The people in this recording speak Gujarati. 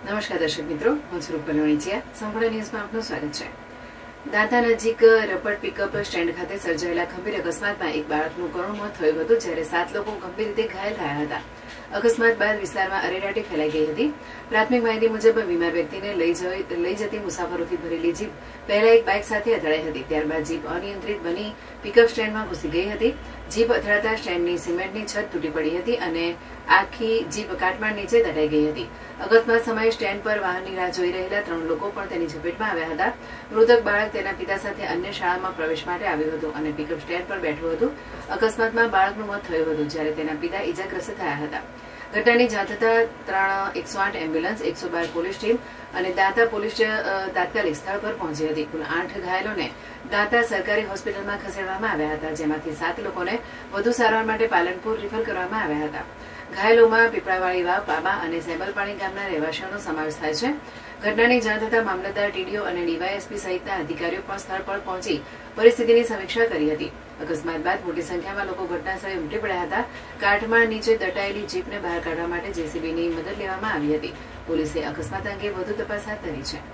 નમસ્કાર દર્શક મિત્રો, હું છું રૂપલ વણિચિયા. સંપૂર્ણ ન્યૂઝમાં આપનું સ્વાગત છે. દાંતા નજીક રપડ પિકઅપ સ્ટેન્ડ ખાતે સર્જાયેલા ગંભીર અકસ્માતમાં એક બાળકનું કરુણ મોત થયું હતું, જ્યારે 7 લોકો ગંભીર રીતે ઘાયલ થયા હતા. અકસ્માત બાદ વિસ્તારમાં અરેરાટી ફેલાઈ ગઈ હતી. પ્રાથમિક માહિતી મુજબ બીમાર વ્યક્તિને લઈ જતી મુસાફરોથી ભરેલી જીપ પહેલા એક બાઇક સાથે અથડાઈ હતી. ત્યારબાદ જીપ અનિયંત્રિત બની પિકઅપ સ્ટેન્ડમાં ઘૂસી ગઈ હતી. જીપ અથડાતા સ્ટેન્ડની સિમેન્ટની છત તૂટી પડી હતી અને આખી જીપ કાટમાળ નીચે દટાઈ ગઈ હતી. અકસ્માત સમયે સ્ટેન્ડ પર વાહનની રાહ જોઈ રહેલા 3 લોકો પણ તેની ઝપેટમાં આવ્યા હતા. મૃતક બાળક તેના પિતા સાથે અન્ય શાળામાં પ્રવેશ માટે આવ્યું હતું અને પિકઅપ સ્ટેન્ડ પર બેઠું હતું. અકસ્માતમાં બાળકનું મોત થયું હતું, જ્યારે તેના પિતા ઇજાગ્રસ્ત થયા હતા. ઘટનાની જાણ થતાં 3 108 એમ્બ્યુલન્સ, 112 પોલીસ ટીમ અને દાંતા પોલીસ તાત્કાલિક સ્થળ પર પહોંચી હતી. કુલ 8 ઘાયલોને દાંતા સરકારી હોસ્પિટલમાં ખસેડવામાં આવ્યા હતા, જેમાંથી 7 લોકોને વધુ સારવાર માટે પાલનપુર રિફર કરવામાં આવ્યા હતા. ઘાયલોમાં પીપળાવાળી વાવ, પાબા અને સેબલપાણી ગામના રહેવાસીઓનો સમાવેશ થાય છે. ઘટનાની જાણ થતાં મામલતદાર, ટીડીઓ અને ડીવાયએસપી સહિતના અધિકારીઓ પણ સ્થળ પર પહોંચી પરિસ્થિતિની સમીક્ષા કરી હતી. અકસ્માત બાદ મોટી સંખ્યામાં લોકો ઘટનાસ્થળે ઉમટી પડ્યા હતા. કાટમાળ નીચે દટાયેલી જીપને બહાર કાઢવા માટે જેસીબીની મદદ લેવામાં આવી હતી. પોલીસે અકસ્માત અંગે વધુ તપાસ હાથ ધરી છે.